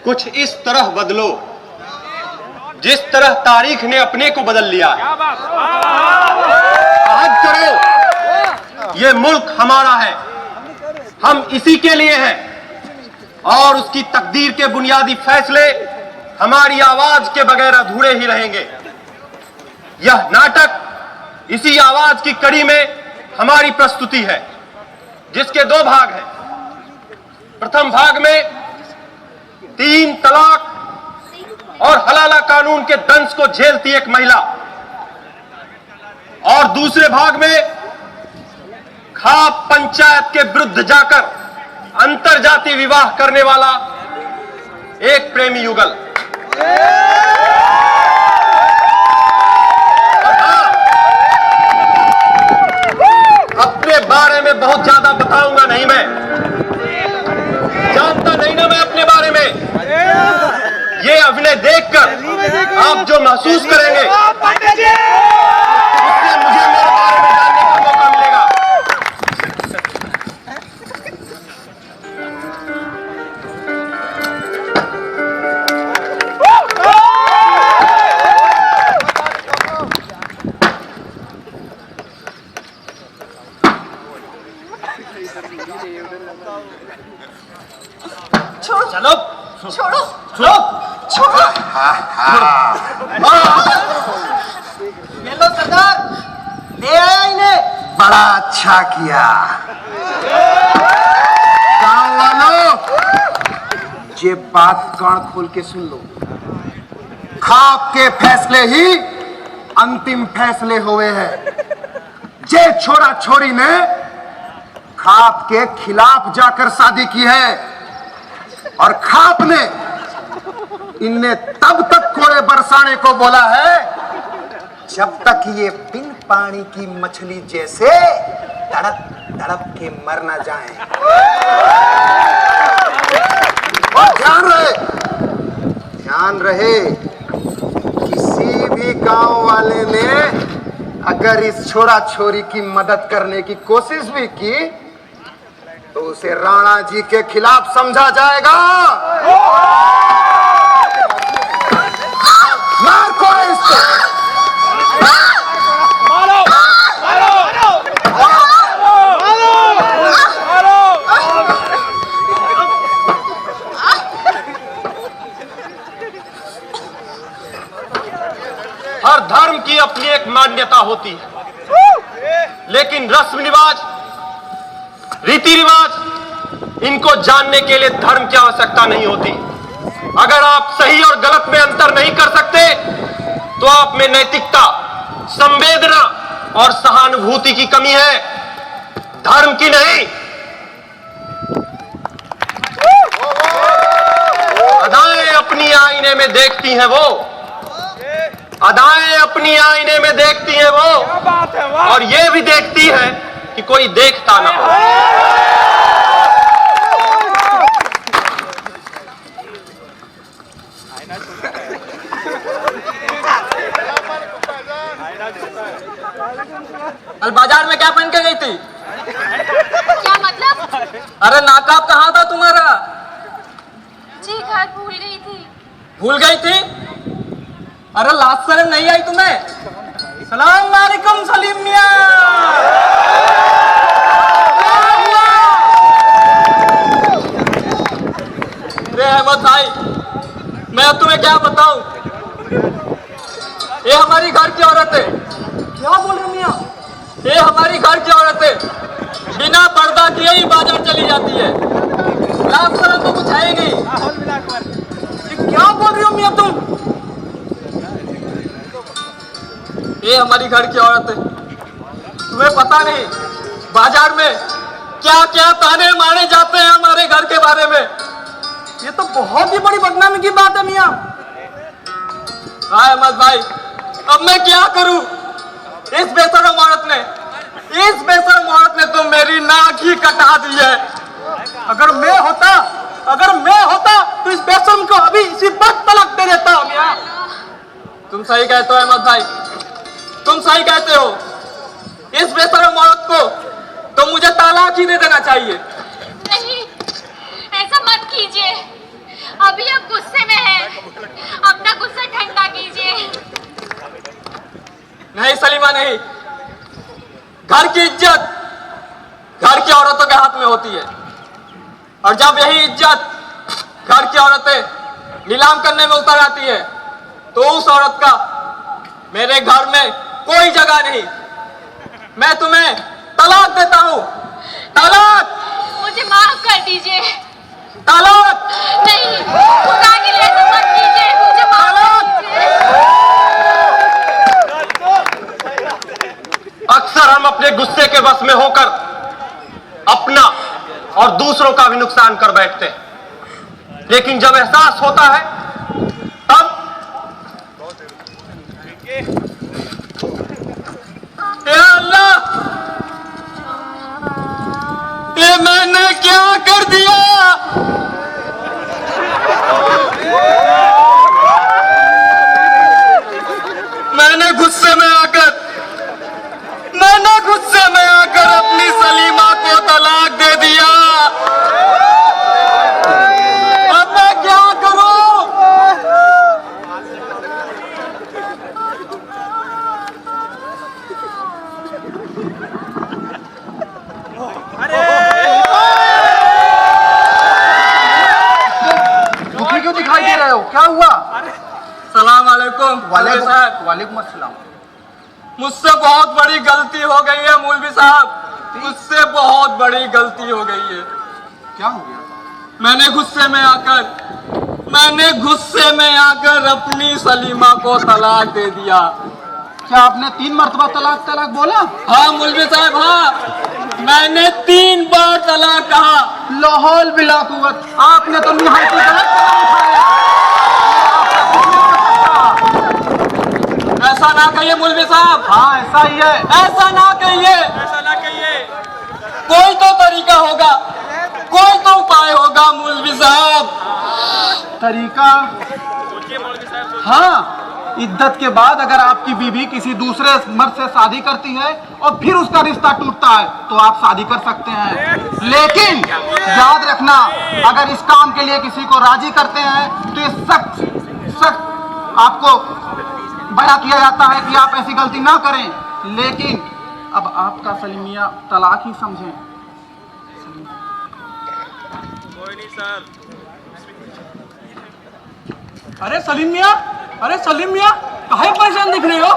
कुछ इस तरह बदलो जिस तरह तारीख ने अपने को बदल लिया है। आज करो, ये मुल्क हमारा है, हम इसी के लिए हैं और उसकी तकदीर के बुनियादी फैसले हमारी आवाज के बगैर अधूरे ही रहेंगे। यह नाटक इसी आवाज की कड़ी में हमारी प्रस्तुति है, जिसके दो भाग हैं। प्रथम भाग में 3 तलाक और हलाला कानून के दंश को झेलती एक महिला, और दूसरे भाग में खाप पंचायत के विरुद्ध जाकर अंतरजातीय विवाह करने वाला एक प्रेमी युगल। अपने बारे में बहुत ज्यादा बताऊंगा नहीं, मैं जानता नहीं ना मैं अपने बारे में। ये अभिनय देखकर आप जो महसूस करेंगे उससे मुझे मेरे बारे में जानने का मौका मिलेगा। चलो छोड़ो छोड़ो छोड़ो। ये लो सरदार, ले आया इन्हें। बड़ा अच्छा किया। गांव वालों, ये बात कान खोल के सुन लो। खाप के फैसले ही अंतिम फैसले हुए हैं। जे छोरा छोरी ने खाप के खिलाफ जाकर शादी की है और खाप ने इनने तब तक कोड़े बरसाने को बोला है जब तक ये बिन पानी की मछली जैसे तड़प तड़प के मर ना जाए। और ध्यान रहे किसी भी गांव वाले ने अगर इस छोरा छोरी की मदद करने की कोशिश भी की तो उसे राणा जी के खिलाफ समझा जाएगा। मार कोड़े इसको। मारो मारो हर धर्म की अपनी एक मान्यता होती है, लेकिन रस्म रिवाज, रीति रिवाज, इनको जानने के लिए धर्म की आवश्यकता नहीं होती। अगर आप सही और गलत में अंतर नहीं कर सकते तो आप में नैतिकता, संवेदना और सहानुभूति की कमी है, धर्म की नहीं। अदाएं अपनी आईने में देखती हैं वो, अदाएं अपनी आईने में देखती हैं वो, और ये भी देखती है कि कोई देखता ना हो। कल बाजार में क्या पहन के गई थी? क्या मतलब? अरे नाकाब कहाँ था तुम्हारा? जी घर भूल गई थी। भूल गई थी? अरे लाज शर्म नहीं आई तुम्हें? सलाम वालेकुम सलीम मियां। रे अहमद भाई, मैं तुम्हें क्या बताऊं? ये हमारी घर की औरत है। क्या बोल रहे मियां? ये हमारी घर की औरत है, बिना पर्दा किए ही बाजार चली जाती है। लाज शर्म तो कुछ है ही नहीं। ये क्या बोल रही हो मियां तुम? ये हमारी घर की औरत है। तुम्हें पता नहीं बाजार में क्या क्या ताने मारे जाते हैं हमारे घर के बारे में। ये तो बहुत ही बड़ी बदनामी की बात है मियां। हाँ अहमद भाई, अब मैं क्या करूं? इस बेशरम औरत ने तो मेरी नाक ही कटा दी है। अगर मैं होता तो इस बेशरम को अभी इसी वक्त तलाक दे देता हूं मियां। तुम सही कहते हो अहमद भाई, तुम सही कहते हो। इस बेशरम औरत को तो मुझे तलाक ही दे देना चाहिए। नहीं, ऐसा मत कीजिए। अभी आप गुस्से में हैं। अपना गुस्सा ठंडा कीजिए। नहीं सलीमा नहीं, घर की इज्जत घर की औरतों के हाथ में होती है, और जब यही इज्जत घर की औरतें नीलाम करने में उतर आती है तो उस औरत का मेरे घर में कोई जगह नहीं। मैं तुम्हें तलाक देता हूं। तलाक! मुझे माफ कर दीजिए। तलाक! नहीं, खुदा के लिए ऐसा मत कीजिए। मुझे माफ कीजिए। अक्सर हम अपने गुस्से के वश में होकर अपना और दूसरों का भी नुकसान कर बैठते हैं, लेकिन जब एहसास होता है तब या अल्लाह, ये मैंने क्या कर दिया? मैंने गुस्से में आकर अपनी सलीमा को तलाक दे दिया। अब मैं क्या करूं? दुखी क्यों दिखाई दे रहे हो? क्या हुआ? सलाम अलैकुम मौलवी साहब। वालेकुम अस्सलाम। मुझसे बहुत बड़ी गलती हो गई है मौलवी साहब, मुझसे बहुत बड़ी गलती हो गई है। क्या हो गया? मैंने गुस्से में आकर अपनी सलीमा को तलाक दे दिया। क्या आपने 3 मरतबा तलाक बोला? हाँ मौलवी साहब, हाँ, मैंने 3 बार तलाक कहा। लाहौल बिला कुव्वत, आपने तो निहायत गलत कदम उठाया। ऐसा ना कहिए मौलवी साहब। हाँ ऐसा ही है। ऐसा ना कहिए। कोई तो तरीका होगा, कोई तो उपाय होगा मौलवी साहब। तरीका? हाँ, इद्दत के बाद अगर आपकी बीवी किसी दूसरे मर्द से शादी करती है और फिर उसका रिश्ता टूटता है तो आप शादी कर सकते हैं, लेकिन याद रखना, अगर इस काम के लिए किसी को राजी करते हैं तो ये सख्त आपको बयां किया जाता है कि आप ऐसी गलती ना करें। लेकिन अब आपका सलीमिया तलाक ही समझें। कोई नहीं सर। अरे सलीम मियां, काहे परेशान दिख रहे हो?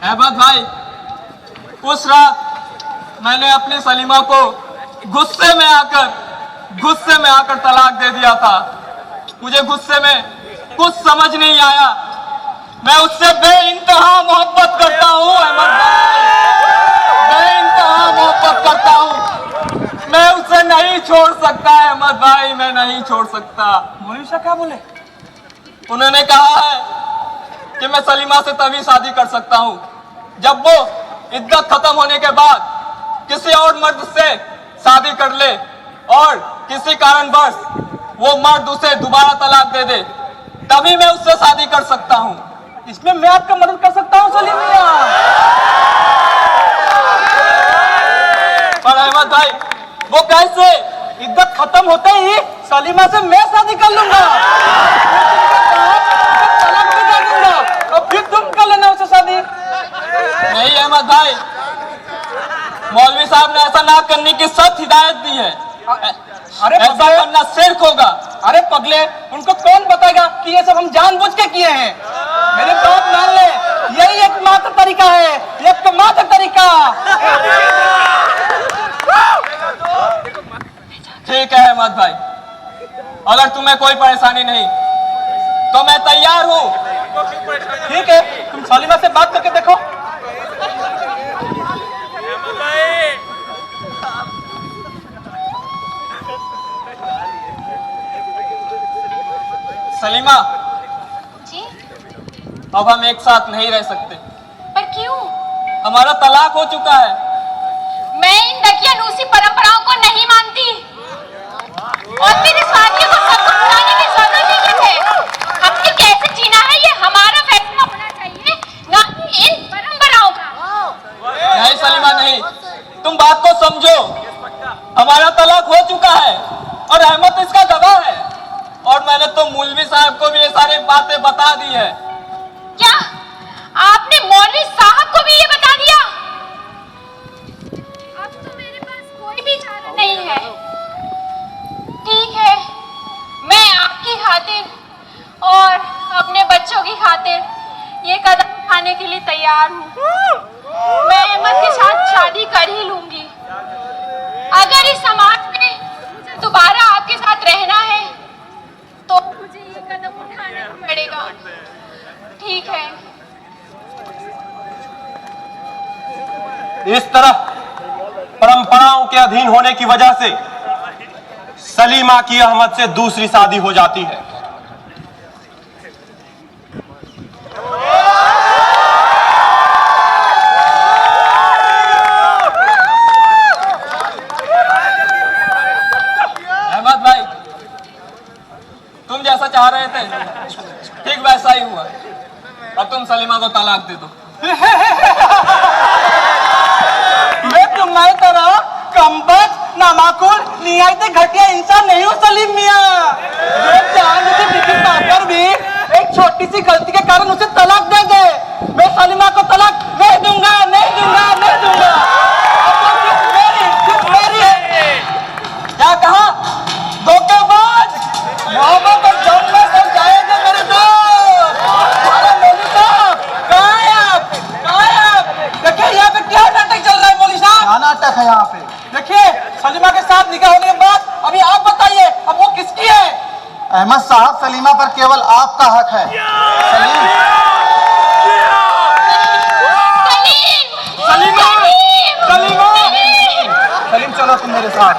अहमद भाई, उस रात मैंने अपनी सलीमा को गुस्से में आकर तलाक दे दिया था। मुझे गुस्से में कुछ समझ नहीं आया। मैं उससे बेइंतहा मोहब्बत करता हूँ अहमद भाई, बेइंतहा मोहब्बत करता हूँ। मैं उसे नहीं छोड़ सकता अहमद भाई, मैं नहीं छोड़ सकता। मौलवी साहब क्या बोले? उन्होंने कहा है कि मैं सलीमा से तभी शादी कर सकता हूँ जब वो इद्दत खत्म होने के बाद किसी और मर्द से शादी कर ले और किसी कारणवश वो मर्द उसे दोबारा तलाक दे दे, तभी मैं उससे शादी कर सकता हूँ। इसमें मैं आपका मदद कर सकता हूँ सलीम मियां। पर अहमद भाई, वो कैसे? इद्दत खत्म होते ही सलीमा से मैं शादी कर लूंगा, तलाक भी दे दूंगा और फिर तुम कर लेना उससे शादी। नहीं अहमद भाई, मौलवी साहब ने ऐसा ना करने की सख्त हिदायत दी है। अरे ऐसा करना शिर्क होगा। अरे पगले, उनको कौन बताएगा कि ये सब हम जानबूझ के किए हैं? मेरे बात मान ले, यही एकमात्र तरीका है, एकमात्र तरीका। ठीक है अहमद भाई, अगर तुम्हें कोई परेशानी नहीं तो मैं तैयार हूँ। ठीक है, तुम सलीमा से बात करके देखो। सलीमा जी? अब हम एक साथ नहीं रह सकते। पर क्यों? हमारा तलाक हो चुका है। मैं इन दकियानूसी परंपराओं को नहीं मानती और फिर इस वाक्य को सबको सुनाने की जरूरत ही क्या है? हमने कैसे जीना है ये हमारा फैसला होना चाहिए, ना कि इन परंपराओं का। नहीं सलीमा नहीं, तुम बात को समझो। हमारा तलाक हो चुका है और अहमद इसका गवाह है। और मैंने तो मौलवी साहब को भी ये सारी बातें बता दी है। क्या आपने मौलवी साहब को भी ये बता दिया? अब तो मेरे पास कोई भी चारा नहीं है। ठीक है, मैं आपकी खातिर और अपने बच्चों की खातिर ये कदम उठाने के लिए तैयार हूँ। मैं अहमद के साथ शादी कर ही लूंगी। अगर इस समाज में मुझे दोबारा आपके साथ रहना है तो मुझे ये कदम उठाना पड़ेगा। ठीक है। इस तरह परंपराओं के अधीन होने की वजह से सलीमा की अहमद से दूसरी शादी हो जाती है। अहमद भाई, तुम जैसा चाह रहे थे ठीक वैसा ही हुआ। अब तुम सलीमा को तलाक दे दो। तुम्हारी तरह कमबख्त, नामाकुल, निहायत घटिया इंसान नहीं हूँ सलीम मियाँ। जो चांद से बिकी पाकर भी एक छोटी सी गलती के कारण उसे तलाक दे दे। मैं सलीमा को तलाक नहीं दूंगा, नहीं दूंगा, नहीं दूंगा। क्या कहा? धोखेबाज, मोहब्बत और जौन में सब जाएंगे मेरे दोस्त। अरे मौलवी साहब, कहाँ हैं आप? कहाँ हैं आप? देखिए यहाँ पे क्या नाटक चल रहा है मौलवी साहब? क्या नाटक है यहाँ पे? देखिए सलीमा के साथ निकाह होने के बाद अभी आप बताइए अब वो किसकी है? अहमद साहब, सलीमा पर केवल आपका हक है। सलीम, सलीमा, सलीमा, सलीम चलो तुम मेरे साथ।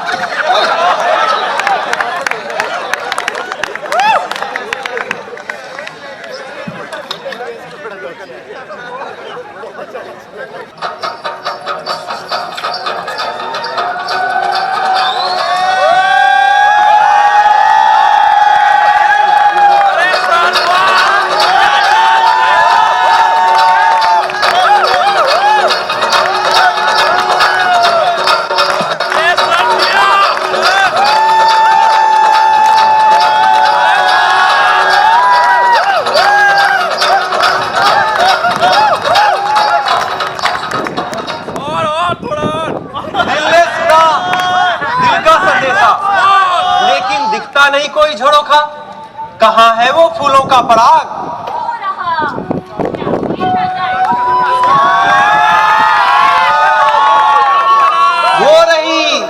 नहीं कोई झरोखा, कहाँ है वो फूलों का पराग? हो रही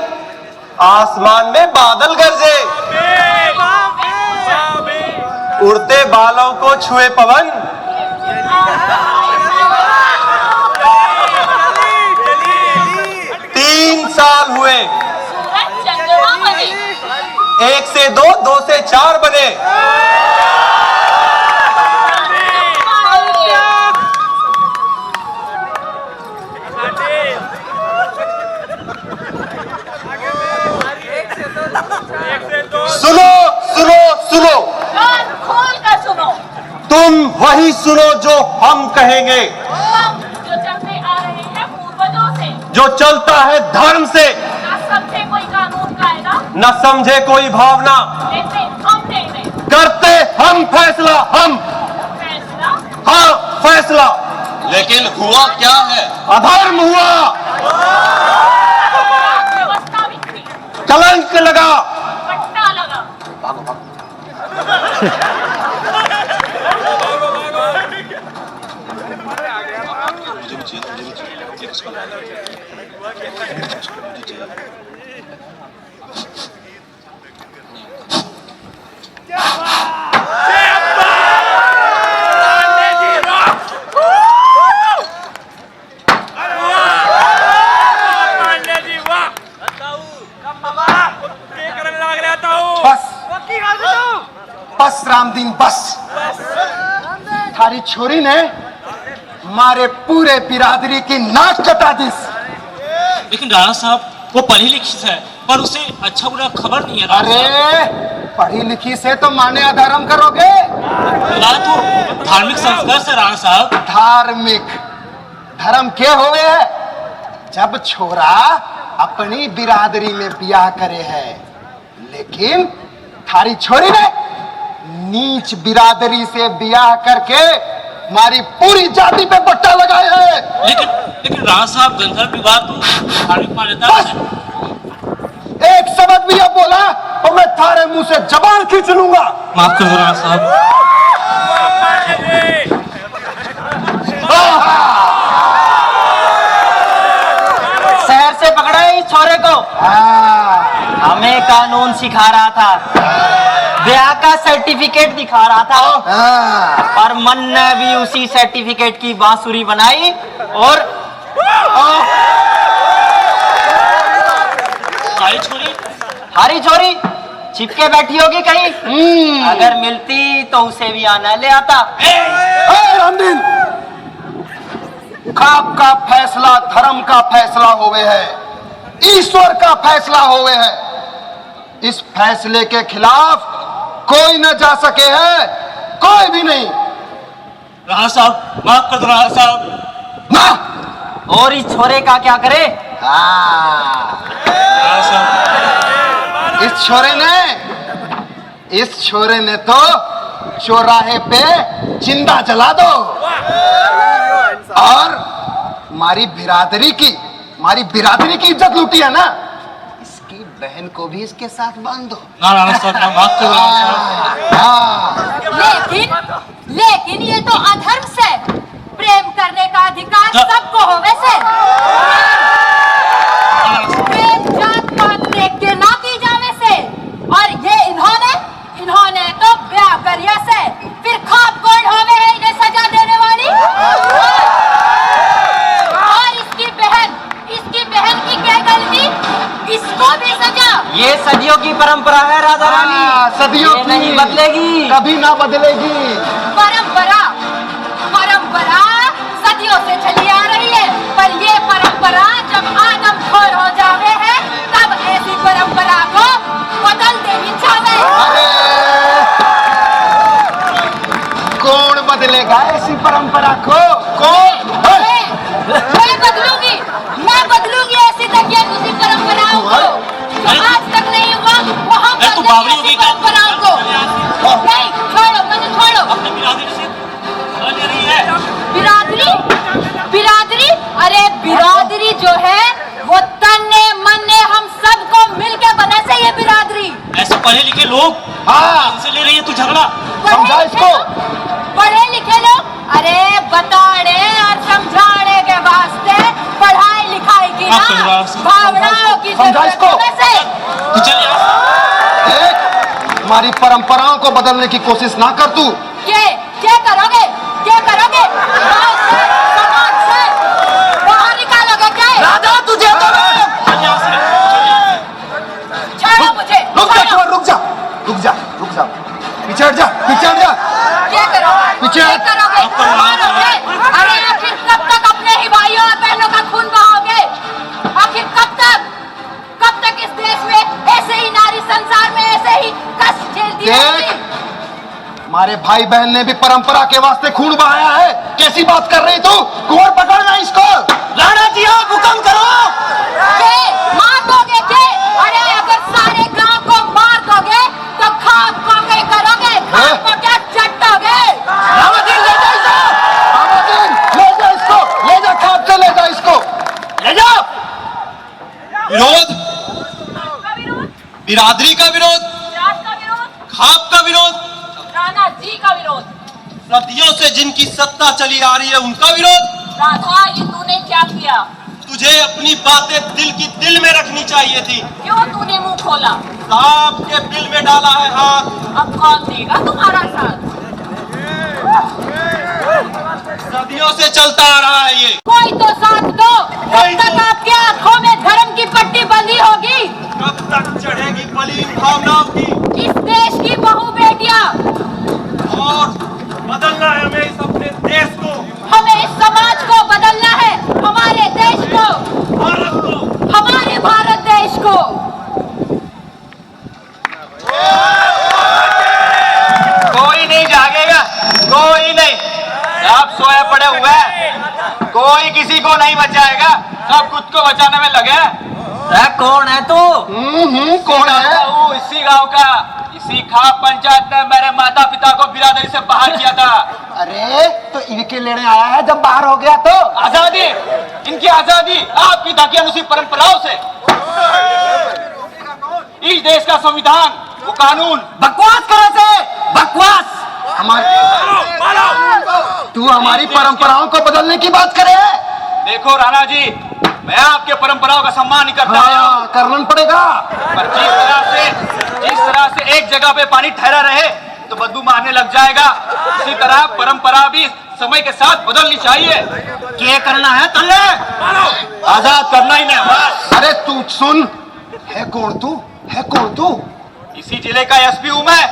आसमान में बादल गरजे, उड़ते बालों को छुए पवन। 3 साल हुए, 1 से 2, 2 से 4 बने। सुनो सुनो सुनो, कान खोल कर सुनो। तुम वही सुनो जो हम कहेंगे, हम जो चलते आ रहे हैं पूर्वजों से, जो चलता है धर्म से, ना समझे कोई कानून कायदा, न समझे कोई भावना, लेते हम नहीं, करते हम फैसला, हम फैसला। हाँ फैसला। लेकिन हुआ क्या है? अधर्म हुआ, व्यवस्था बिखरी, कलंक लगा, पट्टा लगा। बस रामदीन, बस। थारी छोरी ने मारे पूरे बिरादरी की नाक कटा दी। लेकिन राणा साहब वो पढ़ी लिखी है पर उसे अच्छा बुरा खबर नहीं है। अरे पढ़ी लिखी से तो माने अधर्म करोगे? राणा तो धार्मिक संस्कार से राणा साहब। धार्मिक धर्म के हुए है? जब छोरा अपनी बिरादरी में ब्याह करे है, लेकिन थारी छोरी ने नीच बिरादरी से ब्याह करके हमारी पूरी जाति पे पट्टा लगाया है। लेकिन राणा साहब गंधर्व विवाह तो धार्मिक मान्यता है। एक शब्द भी अब बोला तो मैं थारे मुंह से जबान खींच लूंगा। माफ कर दो राणा साहब। शहर से पकड़ा है इस छोरे को। हमें कानून सिखा रहा था, ब्याह का सर्टिफिकेट दिखा रहा था, और मन ने भी उसी सर्टिफिकेट की बांसुरी बनाई और हरी छोरी छिपके बैठी होगी कहीं। अगर मिलती तो उसे भी आना ले आता। रामदीन, खाप का फैसला धर्म का फैसला होवे है, ईश्वर का फैसला होवे है। इस फैसले के खिलाफ कोई न जा सके है, कोई भी नहीं। राणा साहब माफ कर दो राणा साहब। ना और इस छोरे का क्या करे? राणा साहब इस छोरे ने तो चौराहे पे जिंदा जला दो और हमारी बिरादरी की इज्जत लूटी है ना। इसकी बहन को भी इसके साथ बांध दो। ना राणा साहब ना, माफ करो राणा साहब। लेकिन ये तो अधर्म से। प्रेम करने का अधिकार सबको हो वैसे। प्रेम जात पात देख के ना की जावे से। और ये इन्होंने तो ब्याह करिया से। फिर खाप कौन होवे है इन्हें सजा देने वाली? और इसकी बहन की क्या गलती? इसको भी सजा। ये सदियों की परंपरा है राधा रानी, सदियों ये की नहीं बदलेगी, कभी ना बदलेगी। परंपरा सदियों से चली आ रही है, पर ये परंपरा जब आदमखोर हो जावे है तब ऐसी परंपरा को बदल देनी चाहिए। कौन बदलेगा ऐसी परंपरा को? कौन? मैं बदलूंगी ऐसी दकियानूसी परंपराओं को। जो आज तक नहीं हुआ वो हम बदलेंगे ऐसी परंपराओं को। नहीं, छोड़ो, मुझे छोड़ो। अपनी बिरादरी से ले रही है। बिरादरी? अरे बिरादरी जो है वो तन्ने मन्ने हम सबको मिलके बने से ये बिरादरी। ऐसे पढ़े लिखे लोग इनसे ले रही है तू झगड़ा। समझा इसको? पढ़े लिखे लोग? अरे बताने और समझाने के वास्ते पढ़ाई लिखाई की ना भावनाओं की जरूरत है वैसे। तू चल यार। हमारी परंपराओं को बदलने की कोशिश ना कर तू। क्या करोगे? समाज से बाहर निकालोगे क्या? राजा तुझे तो छोड़ो मुझे। रुक जा पिछड़ जा। क्या करोगे? मारोगे? अरे आखिर कब तक अपने ही भाइयों और बहनों का खून बहाओगे? आखिर कब तक इस देश में ऐसे ही नारी संसार में ऐसे ही कष्ट झेलती रहेगी? हमारे भाई बहन ने भी परंपरा के वास्ते खून बहाया है। कैसी बात कर रही तू? कुंवर पकड़ना इसको। राणा जी आप हुक्म करो। मार दोगे क्या? अरे अगर सारे गांव को मार दोगे तो खाप को क्या करोगे? खाप को क्या चटोगे? ले जा खाप से, ले जा इसको, ले जा। विरोध, बिरादरी का विरोध, जात का विरोध, खाप का विरोध, राणा जी का विरोध, सदियों से जिनकी सत्ता चली आ रही है उनका विरोध। राधा ये तूने क्या किया? तुझे अपनी बातें दिल की दिल में रखनी चाहिए थी। क्यों तूने मुंह खोला? सांप के बिल में डाला है हाथ। अब कौन देगा तुम्हारा साथ? सदियों से चलता आ रहा है ये। कोई तो साथ दो। कब तक आपकी आंखों में धर्म की पट्टी बंधी होगी? कब तक चढ़ेगी बलीन भावनाओं की? इस देश की बहू बेटियां। और बदलना है हमें इस अपने देश को, हमें इस समाज को बदलना है, हमारे देश को, भारत को, हमारे भारत देश को। कोई नहीं जागेगा, कोई नहीं। आप सोए पड़े हुए हैं, कोई किसी को नहीं बचाएगा, सब खुद को बचाने में लगे हैं। कौन है तू? कौन है? हूँ इसी गांव का। इसी खाप पंचायत ने मेरे माता पिता को बिरादरी से बाहर किया था। अरे तो इनके लेने आया है जब बाहर हो गया तो? आजादी, इनकी आजादी आपकी ताकि उसी परंपराओं से। इस देश का संविधान, वो कानून बकवास करे से बकवास। तू हमारी परंपराओं को बदलने की बात करे? देखो राणा जी, मैं आपके परंपराओं का सम्मान नहीं करता हूं। करना पड़ेगा। पर जिस तरह से एक जगह पे पानी ठहरा रहे तो बदबू मारने लग जाएगा, इसी तरह परंपरा भी समय के साथ बदलनी चाहिए। क्या करना है तल्ले? आजाद करना ही नहीं बस। अरे तू सुन, है कौन तू? है कौन तू? इसी जिले का एसपी हूं मैं।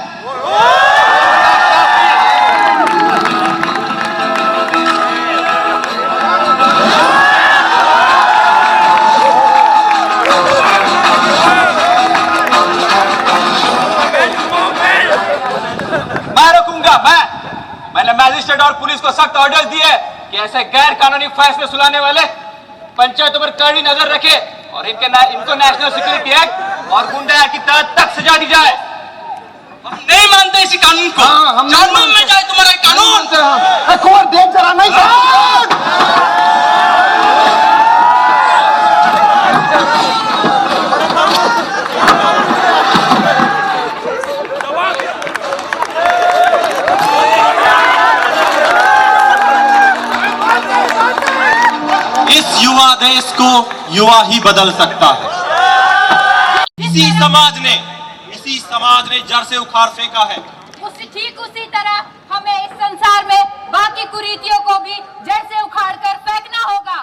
मैंने मैजिस्ट्रेट और पुलिस को सख्त ऑर्डर्स दिए कि ऐसे गैर कानूनी फैसले सुनाने वाले पंचायतों पर कड़ी नजर रखे और इनको नेशनल सिक्योरिटी एक्ट और गुंडा एक्ट की तहत तक सजा दी जाए। हम नहीं मानते इसी कानून को। हम कानून में जाए तुम्हारा कानून। कौन देख जरा नहीं इस युवा देश को युवा ही बदल सकता है। इसी समाज ने जड़ से उखाड़ फेंका है। ठीक उसी तरह हमें इस संसार में बाकी कुरीतियों को भी जड़ से उखाड़ कर फेंकना होगा।